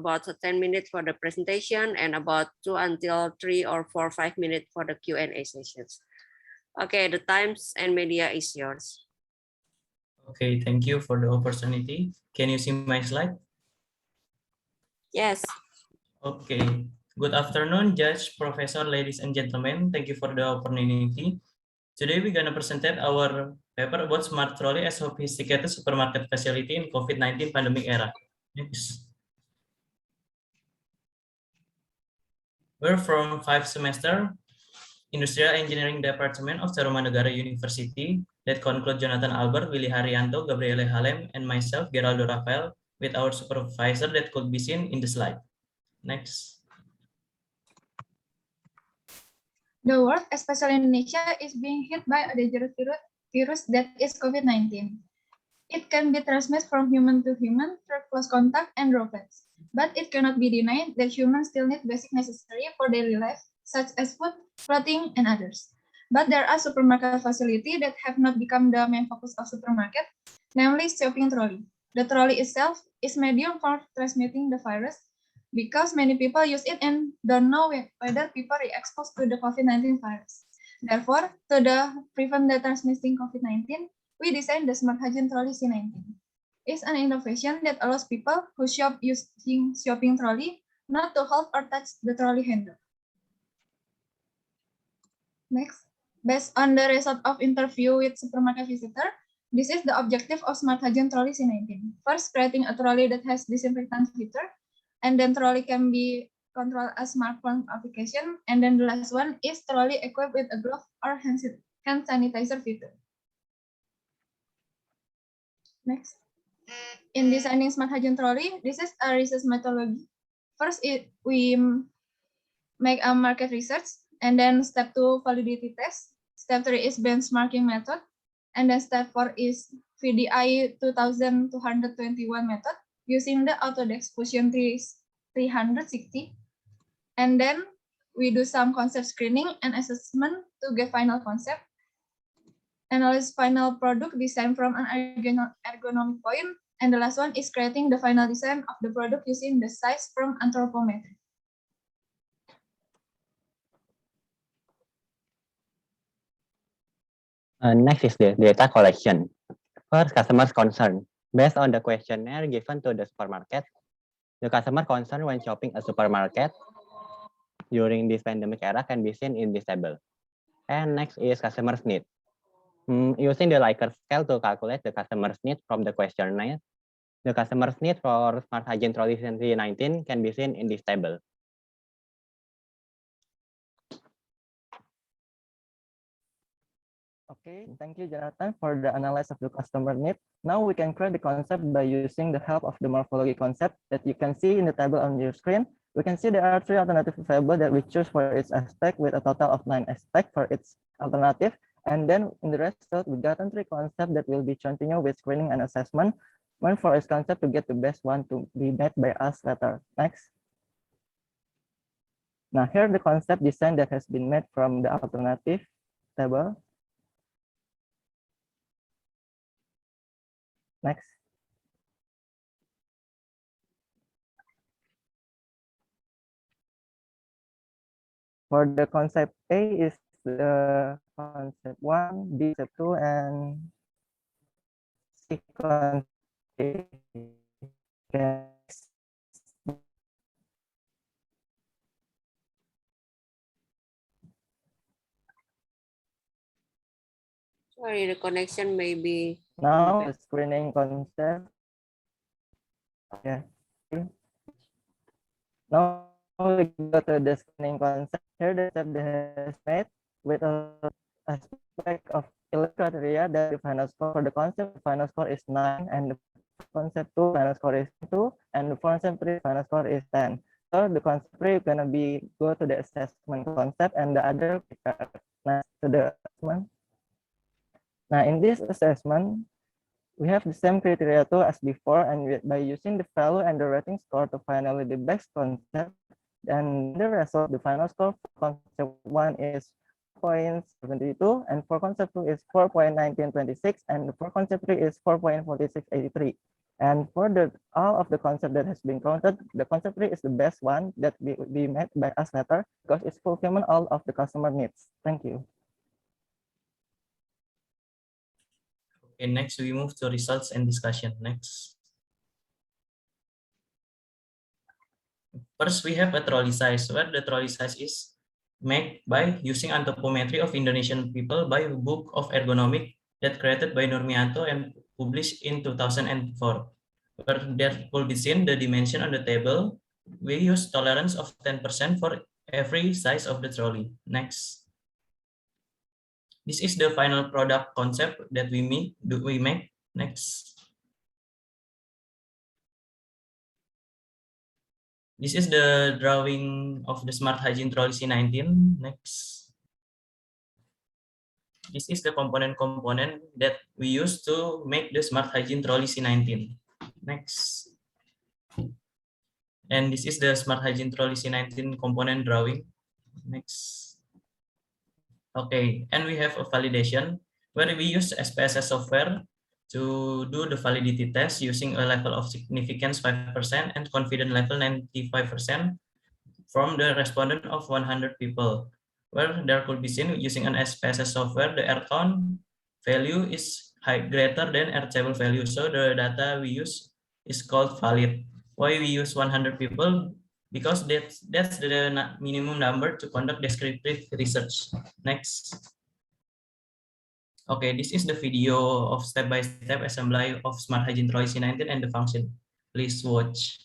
about 10 minutes for the presentation and about 2 until 3 or 4, 5 minutes for the Q&A sessions. Okay, the times and media is yours. Okay, thank you for the opportunity. Can you see my slide? Yes. Okay. Good afternoon, Judge, Professor, ladies and gentlemen. Thank you for the opportunity. Today we're gonna present our paper about smart trolley as sophisticated supermarket facility in COVID-19 pandemic era. Next. We're from 5 semester Industrial Engineering Department of Tarumanegara University that conclude Jonathan Albert, Willy Haryanto, Gabriele Halem, and myself, Geraldo Rafael, with our supervisor that could be seen in the slide. Next. The world, especially Indonesia, is being hit by a dangerous virus that is COVID-19. It can be transmitted from human to human through close contact and droplets. But it cannot be denied that humans still need basic necessary for daily life, such as food, clothing, and others. But there are supermarket facilities that have not become the main focus of supermarket, namely shopping trolley. The trolley itself is medium for transmitting the virus, because many people use it and don't know whether people are exposed to the COVID-19 virus. Therefore, to prevent the transmitting COVID-19, we designed the Smart Hygiene Trolley C19. It's an innovation that allows people who shop using shopping trolley not to hold or touch the trolley handle. Next, based on the result of interview with supermarket visitor, this is the objective of Smart Hygiene Trolley C19. First, creating a trolley that has disinfectant feature, and then trolley can be controlled as smartphone application, and then the last one is trolley equipped with a glove or hand sanitizer feature. Next, in designing Smart Hygiene Trolley, this is a research methodology. First, we make a market research, and then step 2, validity test. Step 3 is benchmarking method, and then step 4 is VDI 2221 method, using the Autodesk Fusion 360. And then we do some concept screening and assessment to get final concept. Analyze final product design from an ergonomic point. And the last one is creating the final design of the product using the size from anthropometry. Next is the data collection. First, customer's concern. Based on the questionnaire given to the supermarket, the customer concern when shopping a supermarket during this pandemic era can be seen in this table. And next is customer's need. Using the Likert scale to calculate the customer's need from the questionnaire, the customer's need for Smart Hygiene Trolley C19 can be seen in this table. Okay, thank you, Jonathan, for the analysis of the customer need. Now we can create the concept by using the help of the morphology concept that you can see in the table on your screen. We can see there are 3 alternative variables that we choose for each aspect with a total of 9 aspects for each alternative. And then in the result, we got 3 concepts that will be continued with screening and assessment. One for each concept to get the best one to be met by us later. Next. Now here the concept design that has been made from the alternative table. Next. For the concept A is the concept 1, B concept 2, and C concept A. Sorry, the connection may be... Now the screening concept. Yeah. Now we go to the screening concept. Here the step has made with a aspect of 11 criteria that the final score for the concept. The final score is 9, and the concept 2 final score is 2, and the concept 3 final score is 10. So the concept 3 is gonna be go to the assessment concept, and the other to the assessment. Now in this assessment, we have the same criteria too as before, and by using the value and the rating score to finally the best concept, and the result, the final score for concept 1 is 4.72, and for concept 2 is 4.1926, and for concept 3 is 4.4683. And for all of the concept that has been counted, the concept 3 is the best one that be met by us later because it's fulfillment all of the customer needs. Thank you. Okay, next we move to results and discussion. Next. First, we have a trolley size, where the trolley size is made by using anthropometry of Indonesian people by a book of ergonomic that created by Nurmianto and published in 2004. Where there could be seen the dimension on the table. We use tolerance of 10% for every size of the trolley. Next. This is the final product concept that we make. Next. This is the drawing of the Smart Hygiene Trolley C19. Next. This is the component that we use to make the Smart Hygiene Trolley C19. Next. And this is the Smart Hygiene Trolley C19 component drawing. Next. Okay, and we have a validation where we use SPSS software to do the validity test using a level of significance 5% and confidence level 95% from the respondent of 100 people, where there could be seen using an SPSS software, the R count value is greater than R table value. So the data we use is called valid. Why we use 100 people? Because that's the minimum number to conduct descriptive research. Next. Okay, this is the video of step-by-step assembly of Smart Hygiene Trolley C19 and the function. Please watch.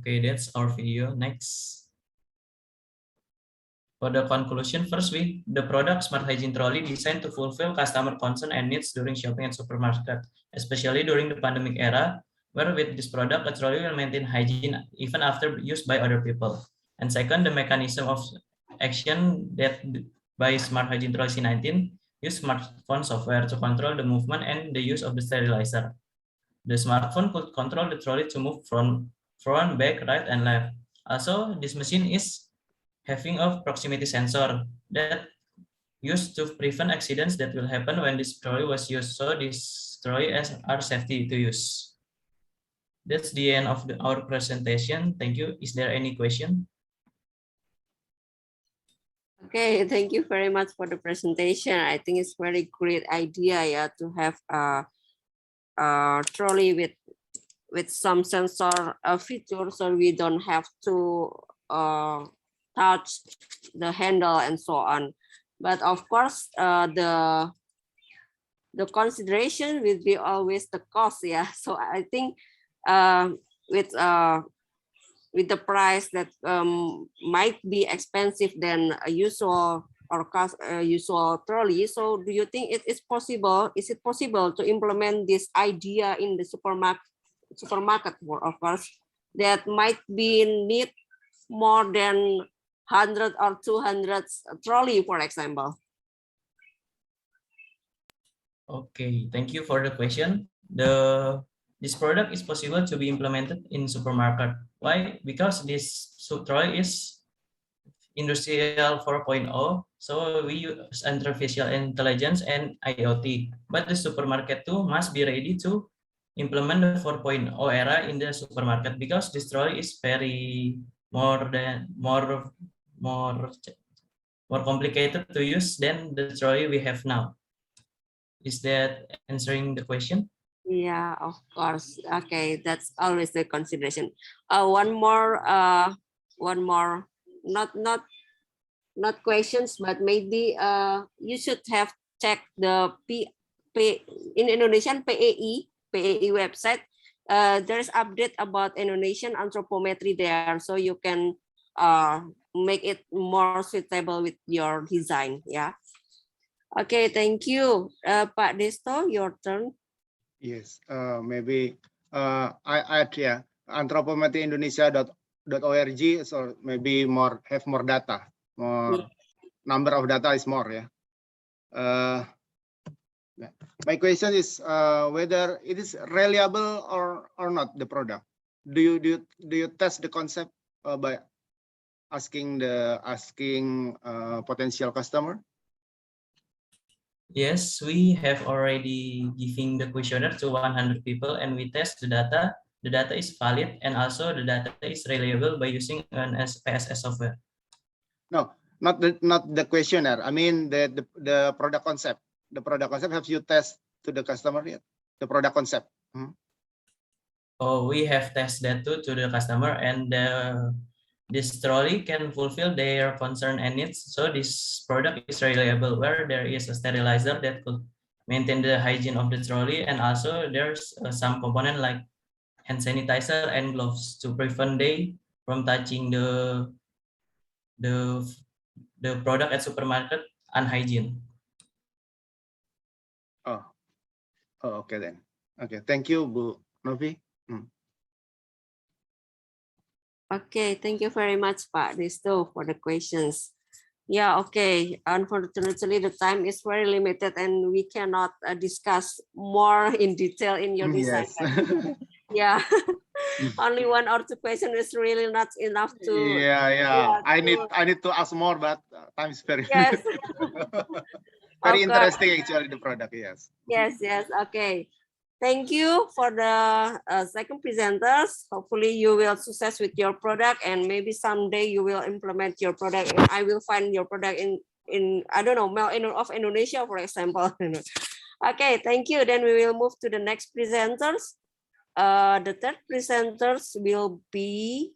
Okay, that's our video. Next. For the conclusion, first the product Smart Hygiene Trolley designed to fulfill customer concern and needs during shopping at supermarket, especially during the pandemic era, where with this product, a trolley will maintain hygiene even after used by other people. And second, the mechanism of action that by Smart Hygiene Trolley C19 use smartphone software to control the movement and the use of the sterilizer. The smartphone could control the trolley to move from front, back, right, and left. Also, this machine is having a proximity sensor that used to prevent accidents that will happen when this trolley was used. So this trolley are safety to use. That's the end of our presentation. Thank you. Is there any question? Okay, thank you very much for the presentation. I think it's very great idea, yeah, to have a trolley with some sensor feature, so we don't have to touch the handle and so on. But of course, the consideration will be always the cost, yeah. So I think with the price that might be expensive than a usual or cost usual trolley. So do you think it is possible? Is it possible to implement this idea in the supermarket world, of course, that might be need more than 100 or 200 trolley, for example? Okay, thank you for the question. This product is possible to be implemented in supermarket. Why? Because this trolley is industrial 4.0, so we use artificial intelligence and IoT. But the supermarket too must be ready to implement the 4.0 era in the supermarket, because this trolley is very more complicated to use than the trolley we have now. Is that answering the question? Yeah, of course. Okay, that's always the consideration. One more, not questions, but maybe you should have checked the in Indonesian PAE website. There's update about Indonesian anthropometry there, so you can make it more suitable with your design. Yeah. Okay, thank you. Pak Desto, your turn. Yes, maybe I add, yeah, anthropometryindonesia.org, so maybe have more data, more number of data is more, yeah. My question is whether it is reliable or not, the product. Do you test the concept by asking potential customer? Yes, we have already giving the questionnaire to 100 people, and we test the data. The data is valid, and also the data is reliable by using an PSS software. No, not the questionnaire. I mean the product concept. The product concept, have you test to the customer yet? The product concept. Oh, we have tested that too to the customer, and this trolley can fulfill their concern and needs. So this product is reliable, where there is a sterilizer that could maintain the hygiene of the trolley, and also there's some component like hand sanitizer and gloves to prevent they from touching the product at supermarket unhygiene. Oh, okay then. Okay, thank you, Bu Novi. Okay, thank you very much, Pak Desto, for the questions. Yeah, okay. Unfortunately, the time is very limited and we cannot discuss more in detail in your design. Yes. Yeah, only 1 or 2 questions is really not enough to. Yeah. I need to ask more, but time is very yes. very interesting actually, the product. Yes. Yes. Okay. Thank you for the second presenters. Hopefully you will success with your product, and maybe someday you will implement your product. And I will find your product in I don't know, Mall of Indonesia, for example. Okay, thank you. Then we will move to the next presenters. The third presenters will be